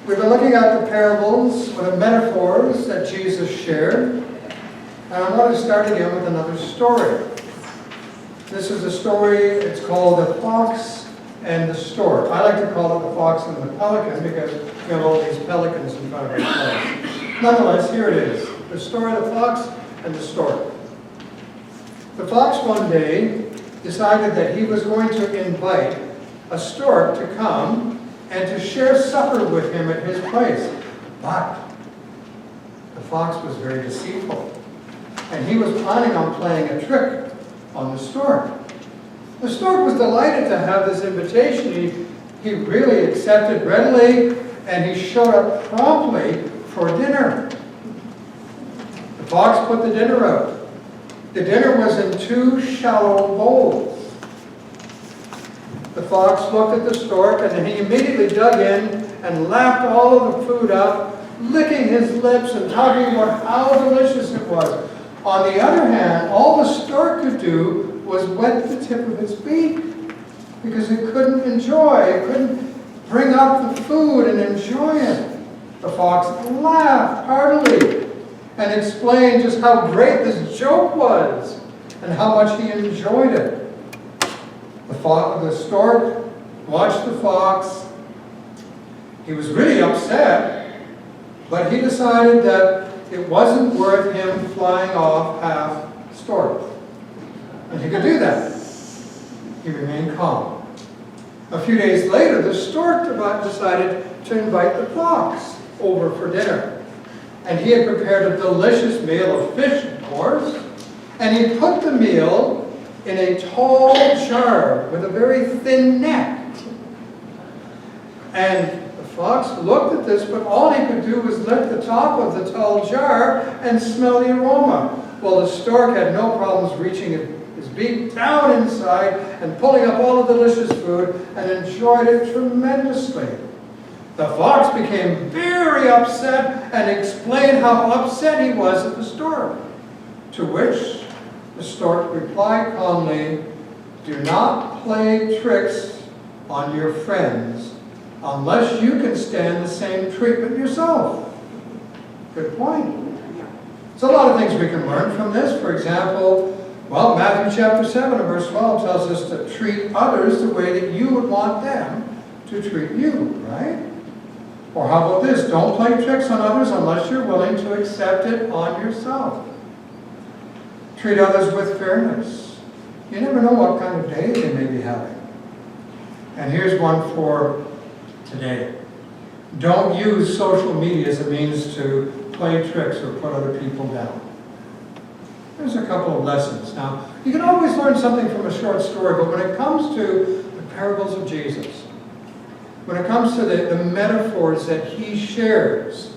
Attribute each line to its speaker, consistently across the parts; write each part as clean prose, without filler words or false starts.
Speaker 1: We've been looking at the parables or the metaphors that Jesus shared. And I want to start again with another story. This is a story, it's called The Fox and the Stork. I like to call it The Fox and the Pelican because we have all these pelicans in front of our place. Nonetheless, here it is. The story of the fox and the stork. The fox one day decided that he was going to invite a stork to come and to share supper with him at his place. But the fox was very deceitful, and he was planning on playing a trick on the stork. The stork was delighted to have this invitation. He really accepted readily, and he showed up promptly for dinner. The fox put the dinner out. The dinner was in 2 shallow bowls. The fox looked at the stork, and then he immediately dug in and lapped all of the food up, licking his lips and talking about how delicious it was. On the other hand, all the stork could do was wet the tip of its beak because it couldn't enjoy, it couldn't bring up the food and enjoy it. The fox laughed heartily and explained just how great this joke was and how much he enjoyed it. The stork watched the fox. He was really upset, but he decided that it wasn't worth him flying off half stork. And he could do that. He remained calm. A few days later, the stork decided to invite the fox over for dinner. And he had prepared a delicious meal of fish, of course, and he put the meal in a tall jar with a very thin neck. And the fox looked at this, but all he could do was lift the top of the tall jar and smell the aroma. Well, the stork had no problems reaching his beak down inside and pulling up all the delicious food and enjoyed it tremendously. The fox became very upset and explained how upset he was at the stork, to which the stork replied calmly, "Do not play tricks on your friends unless you can stand the same treatment yourself." Good point. There's a lot of things we can learn from this. For example, Matthew chapter 7 and verse 12 tells us to treat others the way that you would want them to treat you, right? Or how about this? Don't play tricks on others unless you're willing to accept it on yourself. Treat others with fairness. You never know what kind of day they may be having. And here's one for today. Don't use social media as a means to play tricks or put other people down. There's a couple of lessons. Now, you can always learn something from a short story, but when it comes to the parables of Jesus, when it comes to the metaphors that he shares,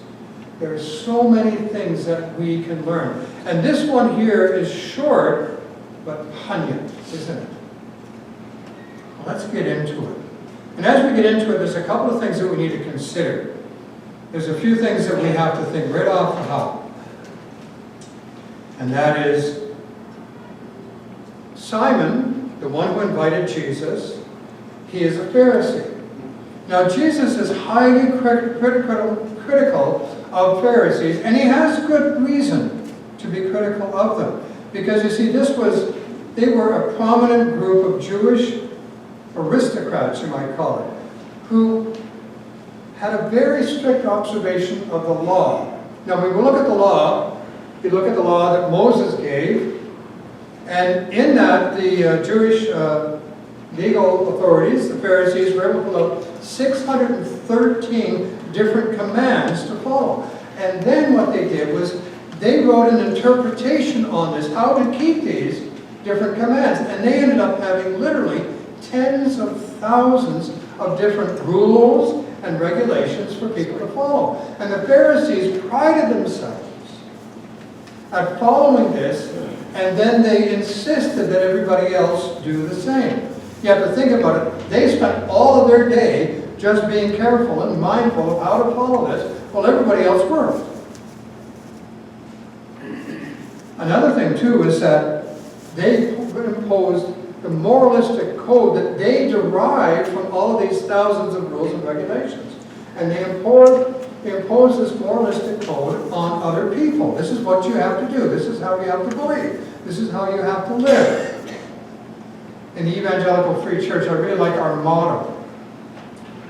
Speaker 1: there are so many things that we can learn. And this one here is short, but poignant, isn't it? Well, let's get into it. And as we get into it, there's a couple of things that we need to consider. There's a few things that we have to think right off the hop. And that is Simon, the one who invited Jesus, he is a Pharisee. Now, Jesus is highly critical of Pharisees, and he has good reason to be critical of them. Because you see, they were a prominent group of Jewish aristocrats, you might call it, who had a very strict observation of the law. Now, when we look at the law, you look at the law that Moses gave, and in that, the Jewish legal authorities, the Pharisees, were able to pull out 613 different commands to follow. And then what they did was they wrote an interpretation on this, how to keep these different commands. And they ended up having literally tens of thousands of different rules and regulations for people to follow. And the Pharisees prided themselves at following this, and then they insisted that everybody else do the same. You have to think about it. They spent all of their day just being careful and mindful of how to follow this, while everybody else worked. Another thing, too, is that they imposed the moralistic code that they derived from all of these thousands of rules and regulations. And they impose this moralistic code on other people. This is what you have to do. This is how you have to believe. This is how you have to live. In the Evangelical Free Church, I really like our motto.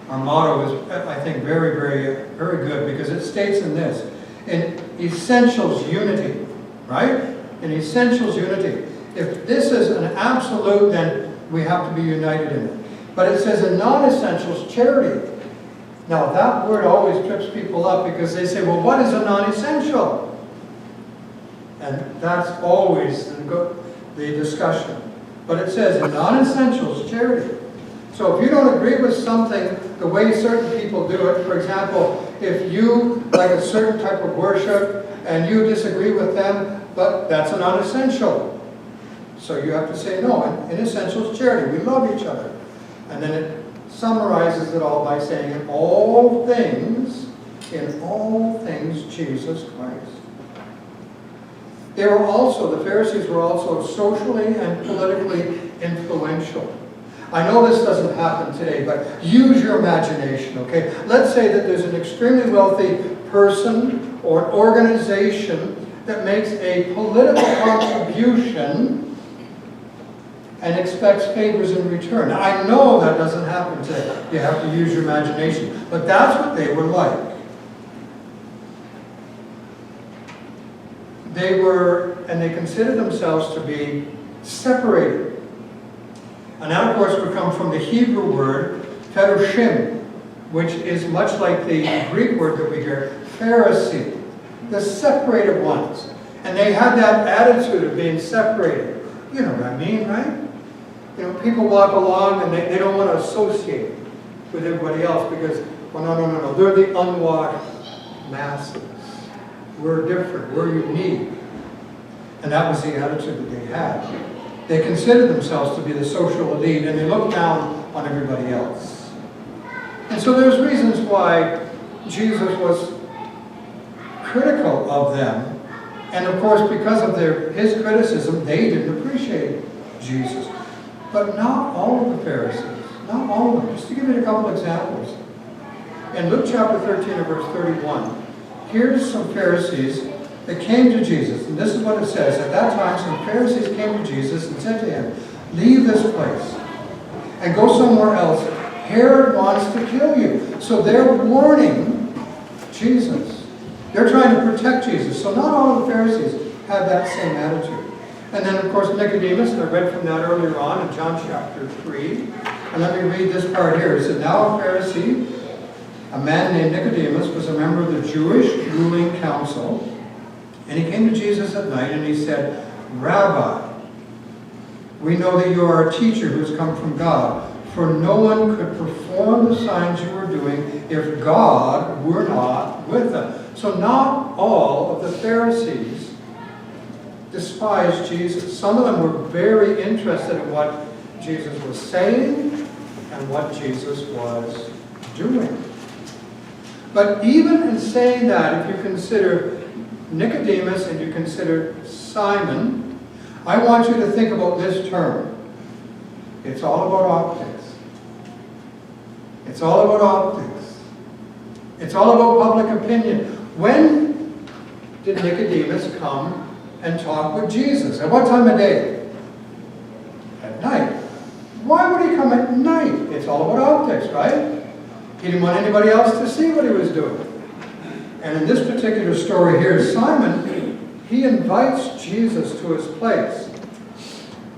Speaker 1: Our motto is, I think, very, very, very good, because it states in this: in essentials, unity. Right? In essentials, unity. If this is an absolute, then we have to be united in it. But it says in non-essentials, charity. Now that word always trips people up, because they say, well, what is a non-essential? And that's always the discussion. But it says in non-essentials, charity. So if you don't agree with something, the way certain people do it, for example, if you like a certain type of worship and you disagree with them, but that's a non-essential. So you have to say no. In essentials, charity. We love each other. And then it summarizes it all by saying, in all things, Jesus Christ. The Pharisees were also socially and politically influential. I know this doesn't happen today, but use your imagination, okay? Let's say that there's an extremely wealthy person or an organization that makes a political contribution and expects favors in return. Now, I know that doesn't happen today. You have to use your imagination. But that's what they were like. They considered themselves to be separated. And that, of course, would come from the Hebrew word, perushim, which is much like the Greek word that we hear, Pharisee, the separated ones. And they had that attitude of being separated. You know what I mean, right? You know, people walk along and they don't want to associate with everybody else because, well, no, they're the unwashed masses. We're different, we're unique. And that was the attitude that they had. They considered themselves to be the social elite, and they looked down on everybody else. And so there's reasons why Jesus was critical of them. And of course, because of his criticism, they didn't appreciate Jesus. But not all of the Pharisees. Not all of them. Just to give you a couple examples. In Luke chapter 13 and verse 31, here's some Pharisees that came to Jesus. And this is what it says. At that time, some Pharisees came to Jesus and said to him, "Leave this place and go somewhere else. Herod wants to kill you." So they're warning Jesus. They're trying to protect Jesus. So not all of the Pharisees had that same attitude. And then, of course, Nicodemus, and I read from that earlier on in John chapter 3. And let me read this part here. It said, "Now a Pharisee, a man named Nicodemus, was a member of the Jewish ruling council. And he came to Jesus at night and he said, 'Rabbi, we know that you are a teacher who has come from God, for no one could perform the signs you are doing if God were not with them.'" So not all of the Pharisees despised Jesus. Some of them were very interested in what Jesus was saying and what Jesus was doing. But even in saying that, if you consider Nicodemus and you consider Simon, I want you to think about this term. It's all about optics. It's all about optics. It's all about public opinion. When did Nicodemus come and talk with Jesus? At what time of day? At night. Why would he come at night? It's all about optics, right? He didn't want anybody else to see what he was doing. And in this particular story here, Simon, he invites Jesus to his place.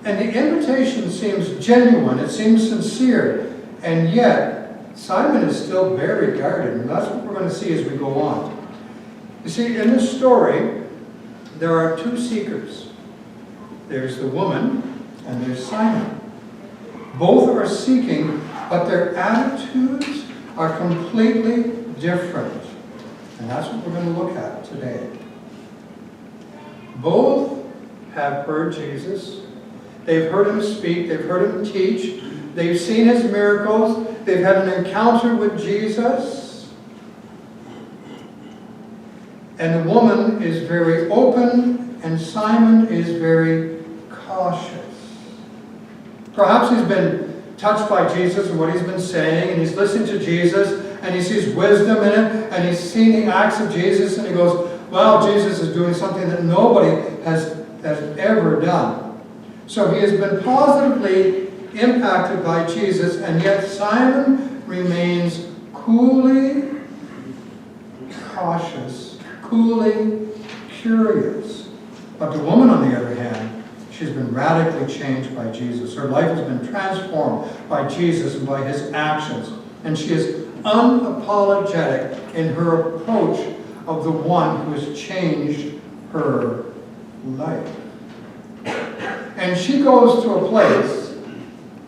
Speaker 1: And the invitation seems genuine, it seems sincere, and yet Simon is still very guarded, and that's what we're going to see as we go on. You see, in this story, there are two seekers. There's the woman, and there's Simon. Both are seeking, but their attitudes are completely different. And that's what we're going to look at today. Both have heard Jesus. They've heard him speak. They've heard him teach. They've seen his miracles. They've had an encounter with Jesus. And the woman is very open, and Simon is very cautious. Perhaps he's been touched by Jesus and what he's been saying, and he's listened to Jesus, and he sees wisdom in it, and he's seen the acts of Jesus, and he goes, wow, Jesus is doing something that nobody has ever done. So he has been positively impacted by Jesus, and yet Simon remains coolly cautious, coolly curious. But the woman, on the other hand, she's been radically changed by Jesus. Her life has been transformed by Jesus and by his actions. And she is unapologetic in her approach of the one who has changed her life. And she goes to a place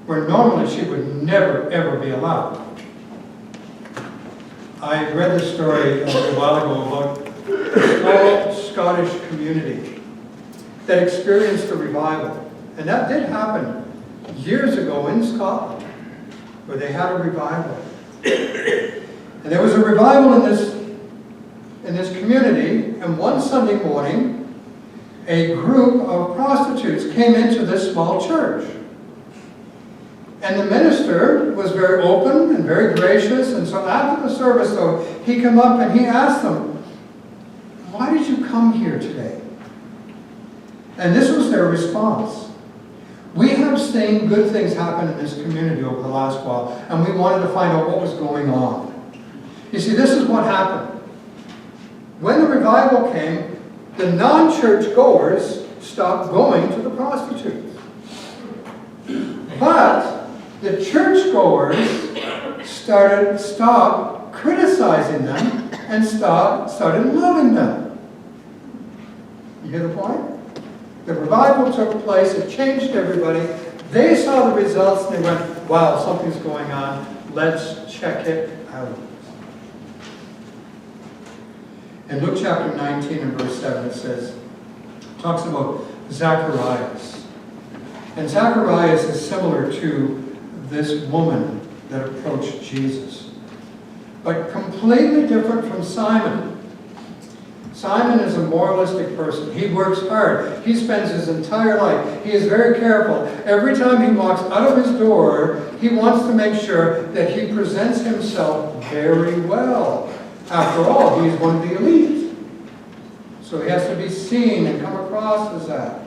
Speaker 1: where normally she would never, ever be allowed. I read this story a little while ago about a small Scottish community that experienced a revival. And that did happen years ago in Scotland, where they had a revival. And there was a revival in this community, and one Sunday morning, a group of prostitutes came into this small church. And the minister was very open and very gracious, and so after the service, though, he came up and he asked them, why did you come here today? And this was their response. We have seen good things happen in this community over the last while, and we wanted to find out what was going on. You see, this is what happened. When the revival came, the non-church goers stopped going to the prostitutes. But the churchgoers stopped criticizing them and started loving them. You hear the point? The revival took place, it changed everybody. They saw the results and they went, wow, something's going on. Let's check it out. In Luke chapter 19 and verse 7 it says, talks about Zacharias. And Zacharias is similar to this woman that approached Jesus, but completely different from Simon. Simon is a moralistic person. He works hard. He spends his entire life. He is very careful. Every time he walks out of his door, he wants to make sure that he presents himself very well. After all, he's one of the elite. So he has to be seen and come across as that.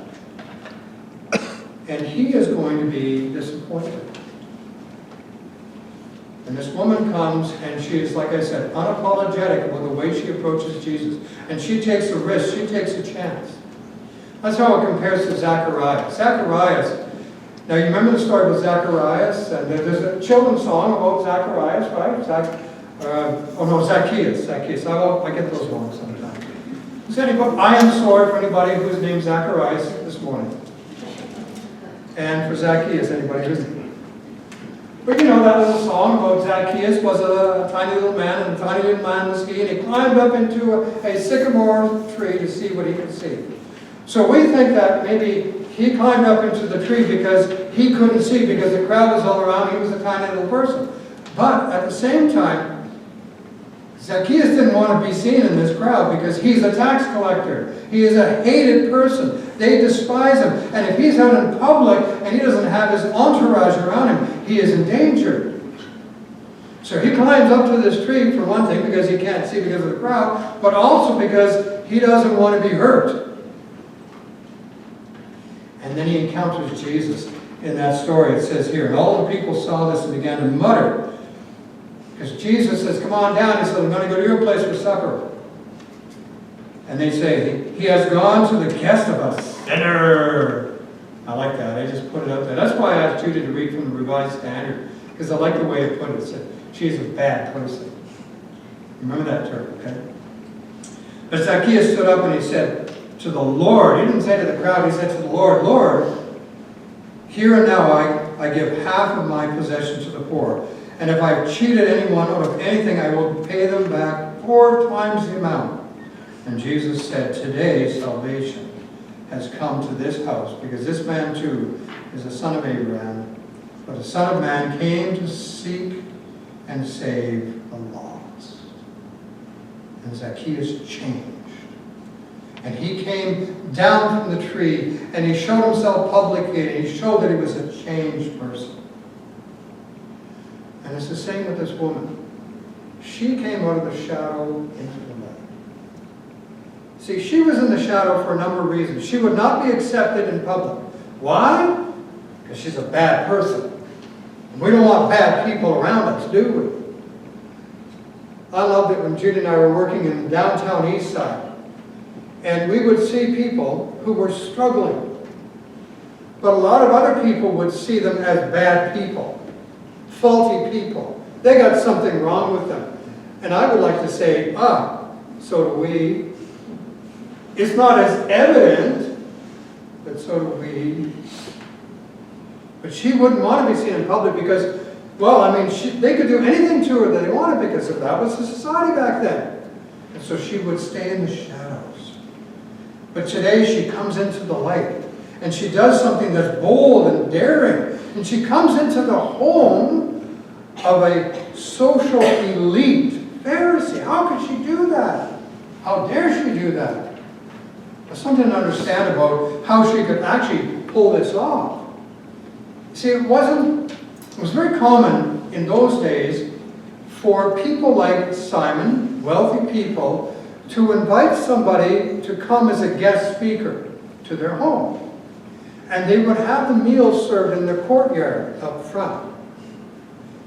Speaker 1: And he is going to be disappointed. And this woman comes, and she is, like I said, unapologetic about the way she approaches Jesus. And she takes a risk. She takes a chance. That's how it compares to Zacharias. Zacharias, now you remember the story about Zacharias? And there's a children's song about Zacharias, right? Zacchaeus. I get those wrong sometimes. I am sorry for anybody who's named Zacharias this morning. And for Zacchaeus, anybody who's... But you know that little song about Zacchaeus was a tiny little man, and a tiny little man was he, and he climbed up into a sycamore tree to see what he could see. So we think that maybe he climbed up into the tree because he couldn't see, because the crowd was all around, he was a tiny little person. But at the same time, Zacchaeus didn't want to be seen in this crowd because he's a tax collector. He is a hated person. They despise him. And if he's out in public and he doesn't have his entourage around him, he is endangered. So he climbs up to this tree, for one thing, because he can't see because of the crowd, but also because he doesn't want to be hurt. And then he encounters Jesus in that story. It says here, and all the people saw this and began to mutter. Because Jesus says, come on down. He says, I'm going to go to your place for supper. And they say, he has gone to the guest of a sinner. I like that. I just put it up there. That's why I asked Judy to read from the Revised Standard. Because I like the way it put it. It said, she's a bad person. Remember that term, okay? But Zacchaeus stood up and he said to the Lord, he didn't say to the crowd, he said to the Lord, Lord, here and now I give half of my possession to the poor. And if I've cheated anyone out of anything, I will pay them back 4 times the amount. And Jesus said, today salvation has come to this house, because this man too is a son of Abraham. But the Son of Man came to seek and save the lost. And Zacchaeus changed. And he came down from the tree, and he showed himself publicly, and he showed that he was a changed person. And it's the same with this woman. She came out of the shadow into the light. See, she was in the shadow for a number of reasons. She would not be accepted in public. Why? Because she's a bad person. And we don't want bad people around us, do we? I loved it when Judy and I were working in downtown East Side. And we would see people who were struggling. But a lot of other people would see them as bad people, faulty people. They got something wrong with them. And I would like to say, so do we. It's not as evident, but so do we. But she wouldn't want to be seen in public because, well, I mean, they could do anything to her that they wanted because that was the society back then. And so she would stay in the shadows. But today she comes into the light. And she does something that's bold and daring. And she comes into the home of a social elite Pharisee. How could she do that? How dare she do that? There's something to understand about how she could actually pull this off. See, it was very common in those days for people like Simon, wealthy people, to invite somebody to come as a guest speaker to their home. And they would have the meals served in the courtyard up front.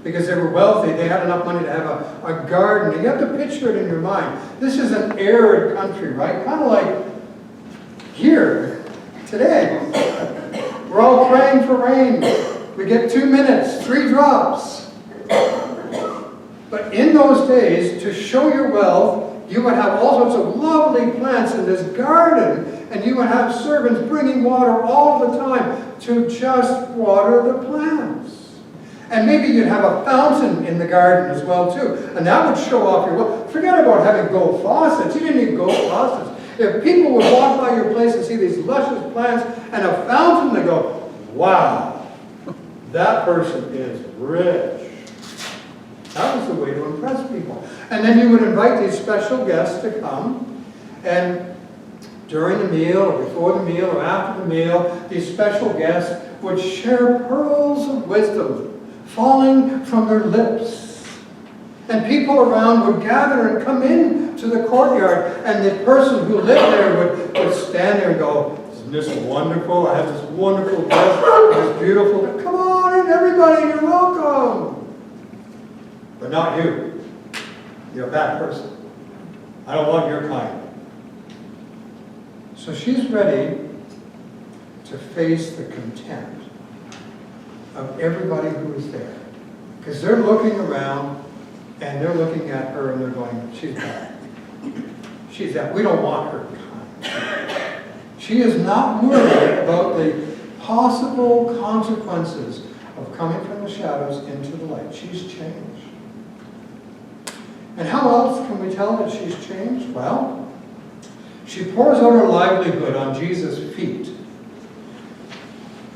Speaker 1: Because they were wealthy, they had enough money to have a garden. You have to picture it in your mind. This is an arid country, right? Kind of like here, today. We're all praying for rain. We get 2 minutes, 3 drops. But in those days, to show your wealth, you would have all sorts of lovely plants in this garden, and you would have servants bringing water all the time to just water the plants. And maybe you'd have a fountain in the garden as well, too. And that would show off your wealth. Forget about having gold faucets. You didn't need gold faucets. If people would walk by your place and see these luscious plants and a fountain, they go, wow, that person is rich. That was the way to impress people. And then you would invite these special guests to come, and during the meal, or before the meal, or after the meal, these special guests would share pearls of wisdom falling from their lips. And people around would gather and come in to the courtyard, and the person who lived there would stand there and go, isn't this wonderful? I have this wonderful guest, this beautiful, come on in, everybody, you're welcome. But not you. You're a bad person. I don't want your kind. So she's ready to face the contempt of everybody who is there. Because they're looking around and they're looking at her and they're going, she's bad. She's that. We don't want her kind. She is not worried about the possible consequences of coming from the shadows into the light. She's changed. And how else can we tell that she's changed? Well, she pours out her livelihood on Jesus' feet.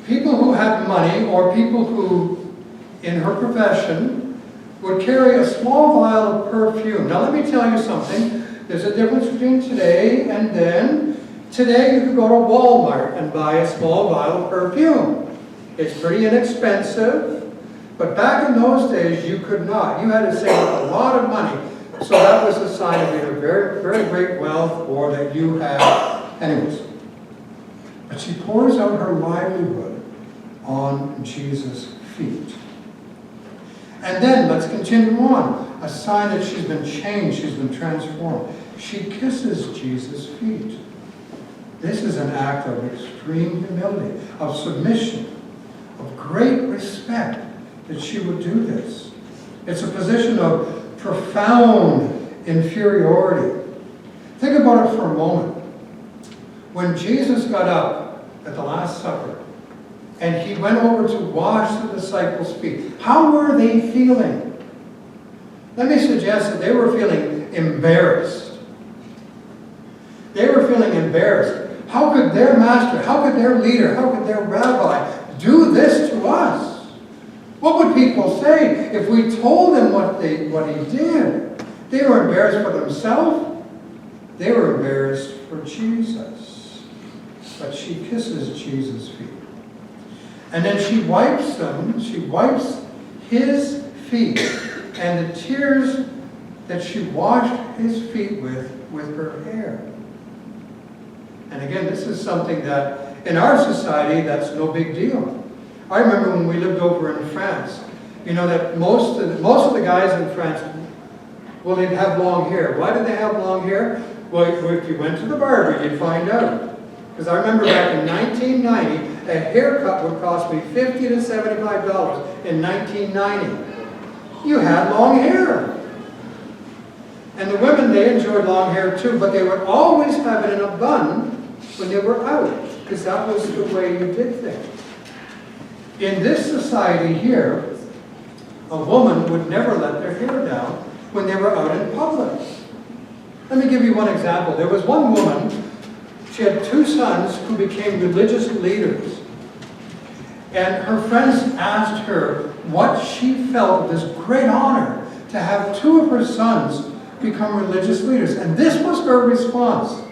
Speaker 1: People who had money, or people who, in her profession, would carry a small vial of perfume. Now let me tell you something. There's a difference between today and then. Today you could go to Walmart and buy a small vial of perfume. It's pretty inexpensive. But back in those days, you could not. You had to save up a lot of money. So that was a sign of either very, very great wealth or that you had. Anyways. But she pours out her livelihood on Jesus' feet. And then, let's continue on. A sign that she's been changed, she's been transformed. She kisses Jesus' feet. This is an act of extreme humility, of submission, of great respect that she would do this. It's a position of profound inferiority. Think about it for a moment. When Jesus got up at the Last Supper and he went over to wash the disciples' feet, how were they feeling? Let me suggest that they were feeling embarrassed. They were feeling embarrassed. How could their master, how could their leader, how could their rabbi do this to us? What would people say if we told them what he did? They were embarrassed for themselves. They were embarrassed for Jesus. But she kisses Jesus' feet. And then she wipes them. She wipes his feet. And the tears that she washed his feet with her hair. And again, this is something that in our society, that's no big deal. I remember when we lived over in France, you know that most of the guys in France, well, they'd have long hair. Why did they have long hair? Well, if you went to the barber, you'd find out. Because I remember back in 1990, a haircut would cost me $50 to $75 in 1990. You had long hair. And the women, they enjoyed long hair too, but they would always have it in a bun when they were out, because that was the way you did things. In this society here, a woman would never let their hair down when they were out in public. Let me give you one example. There was one woman, she had 2 sons who became religious leaders. And her friends asked her what she felt this great honor to have 2 of her sons become religious leaders. And this was her response.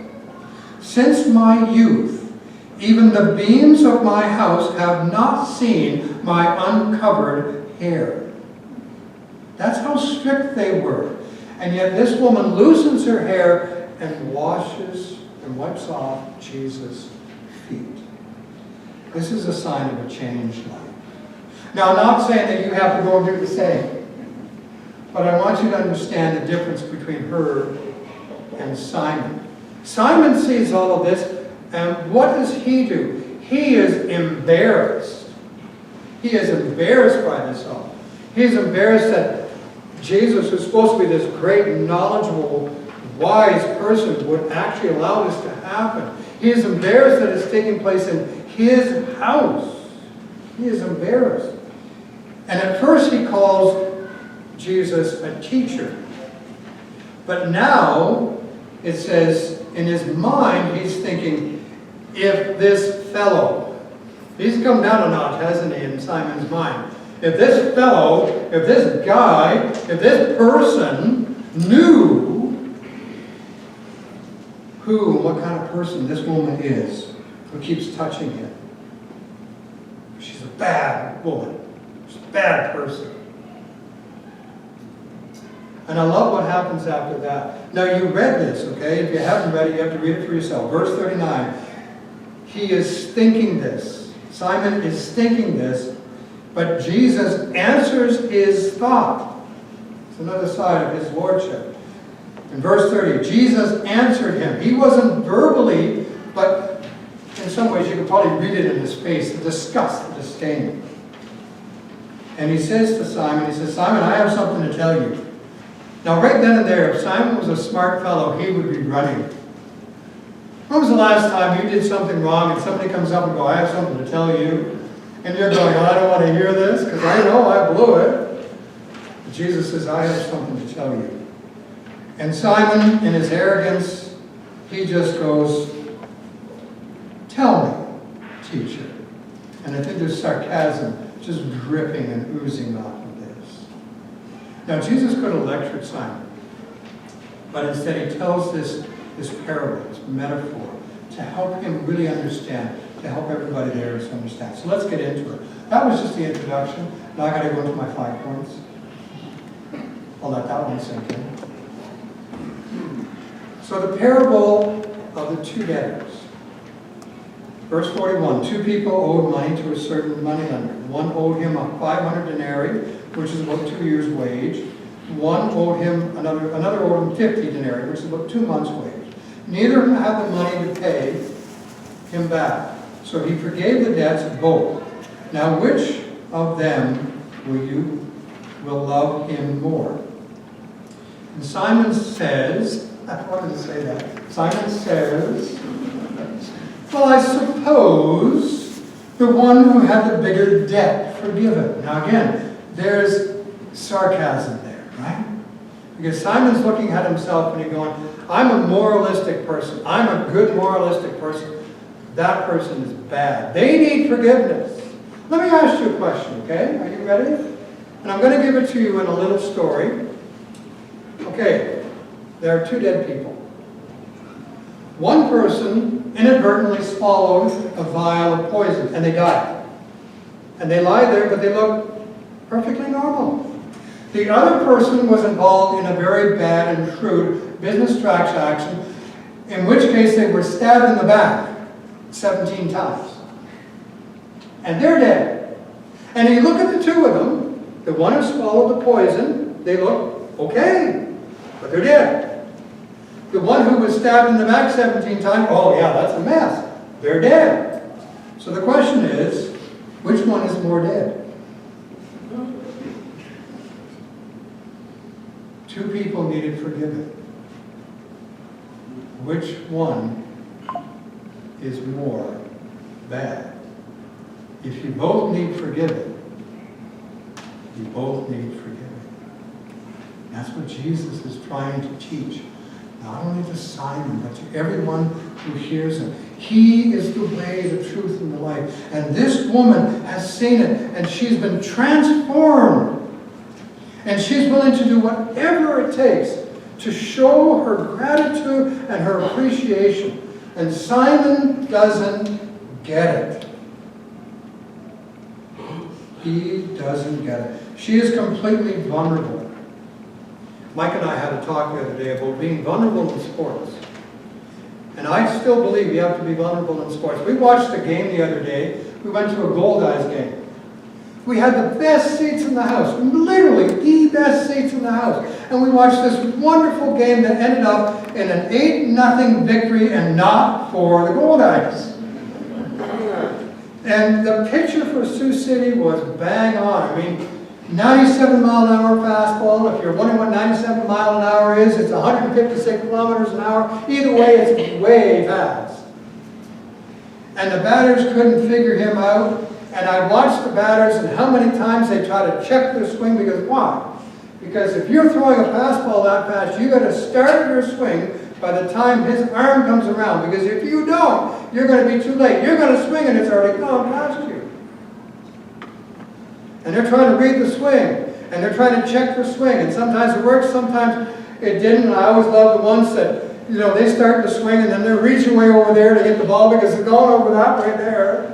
Speaker 1: Since my youth, even the beams of my house have not seen my uncovered hair. That's how strict they were. And yet this woman loosens her hair and washes and wipes off Jesus' feet. This is a sign of a changed life. Now, I'm not saying that you have to go and do the same. But I want you to understand the difference between her and Simon. Simon sees all of this, and what does he do? He is embarrassed. He is embarrassed by this all. He is embarrassed that Jesus, who's supposed to be this great, knowledgeable, wise person, would actually allow this to happen. He is embarrassed that it's taking place in his house. He is embarrassed. And at first he calls Jesus a teacher. But now, it says, in his mind, he's thinking, if this fellow, he's come down a notch, hasn't he, in Simon's mind. If this fellow, if this guy, if this person knew what kind of person this woman is, who keeps touching him. She's a bad woman. She's a bad person. And I love what happens after that. Now, you read this, okay? If you haven't read it, you have to read it for yourself. Verse 39. He is thinking this. Simon is thinking this, but Jesus answers his thought. It's another side of his lordship. In verse 30, Jesus answered him. He wasn't verbally, but in some ways you could probably read it in his face, the disgust, the disdain. And he says to Simon, he says, Simon, I have something to tell you. Now, right then and there, if Simon was a smart fellow, he would be running. When was the last time you did something wrong and somebody comes up and goes, I have something to tell you? And you're going, I don't want to hear this because I know I blew it. But Jesus says, I have something to tell you. And Simon, in his arrogance, he just goes, tell me, teacher. And I think there's sarcasm just dripping and oozing off of this. Now, Jesus could have lectured Simon, but instead he tells this parable, this metaphor, to help him really understand, to help everybody there to understand. So let's get into it. That was just the introduction. Now I got to go into my 5 points. I'll let that one sink in. So the parable of the 2 debtors. Verse 41, 2 people owed money to a certain moneylender. One owed him 500 denarii, which is about 2 years' wage. One owed him, another owed him 50 denarii, which is about 2 months' wage. Neither of them had the money to pay him back. So he forgave the debts of both. Now which of them will love him more? And Simon says, I wanted to say that. Simon says, well, I suppose the one who had the bigger debt forgiven. Now again, there's sarcasm there, right? Because Simon's looking at himself and he's going, I'm a moralistic person. I'm a good moralistic person. That person is bad. They need forgiveness. Let me ask you a question, okay? Are you ready? And I'm going to give it to you in a little story. Okay, there are 2 dead people. One person inadvertently swallowed a vial of poison, and they died. And they lie there, but they look perfectly normal. The other person was involved in a very bad and crude business transaction, in which case they were stabbed in the back 17 times. And they're dead. And you look at the two of them, the one who swallowed the poison, they look okay, but they're dead. The one who was stabbed in the back 17 times, oh yeah, that's a mess. They're dead. So the question is, which one is more dead? Two people needed forgiving. Which one is more bad? If you both need forgiving, you both need forgiving. That's what Jesus is trying to teach. Not only to Simon, but to everyone who hears him. He is the way, the truth, and the life. And this woman has seen it, and she's been transformed. And she's willing to do whatever it takes to show her gratitude and her appreciation. And Simon doesn't get it. He doesn't get it. She is completely vulnerable. Mike and I had a talk the other day about being vulnerable in sports. And I still believe you have to be vulnerable in sports. We watched a game the other day. We went to a Gold Eyes game. We had the best seats in the house, literally the best seats in the house. And we watched this wonderful game that ended up in an 8-0 victory, and not for the Gold Eyes. And the picture for Sioux City was bang on. I mean, 97-mile-an-hour fastball. If you're wondering what 97 mile an hour is, it's 156 kilometers an hour. Either way, it's way fast. And the batters couldn't figure him out. And I watched the batters and how many times they try to check their swing. Because why? Because if you're throwing a fastball that fast, you got to start your swing by the time his arm comes around. Because if you don't, you're going to be too late. You're going to swing and it's already gone past you. And they're trying to read the swing. And they're trying to check their swing. And sometimes it works, sometimes it didn't. And I always love the ones that, you know, they start the swing and then they're reaching way over there to get the ball because they're going over that way there.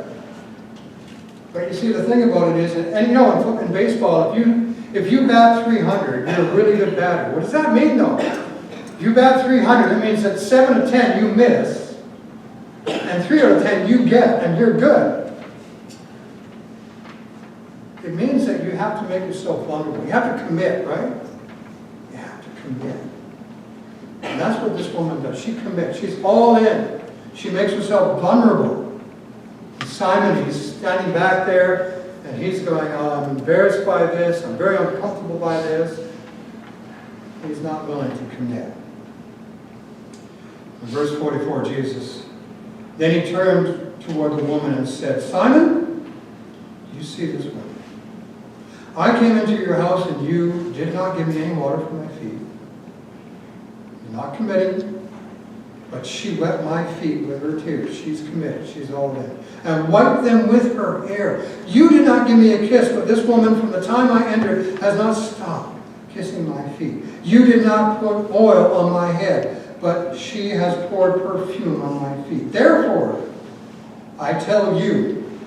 Speaker 1: But you see, the thing about it is, and you know, in baseball, if you bat 300, you're a really good batter. What does that mean, though? If you bat 300, it means that 7 out of 10 you miss, and 3 out of 10 you get, and you're good. It means that you have to make yourself vulnerable. You have to commit, right? You have to commit. And that's what this woman does. She commits. She's all in. She makes herself vulnerable. Simon, he's standing back there, and he's going, oh, I'm embarrassed by this, I'm very uncomfortable by this. He's not willing to commit. In verse 44, Jesus, then he turned toward the woman and said, Simon, do you see this woman? I came into your house, and you did not give me any water for my feet. You're not committing. But she wet my feet with her tears. She's committed. She's all in. And wiped them with her hair. You did not give me a kiss, but this woman from the time I entered has not stopped kissing my feet. You did not put oil on my head, but she has poured perfume on my feet. Therefore, I tell you,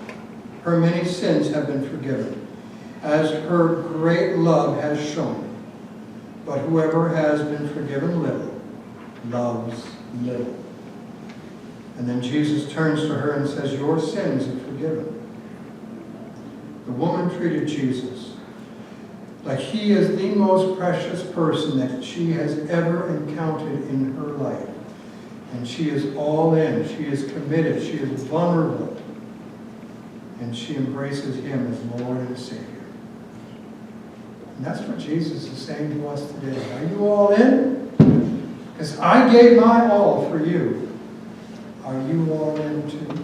Speaker 1: her many sins have been forgiven, as her great love has shown. But whoever has been forgiven little, loves little. And then Jesus turns to her and says, your sins are forgiven. The woman treated Jesus like he is the most precious person that she has ever encountered in her life. And she is all in. She is committed. She is vulnerable. And she embraces him as Lord and Savior. And that's what Jesus is saying to us today. Are you all in? Because I gave my all for you. Are you all in too?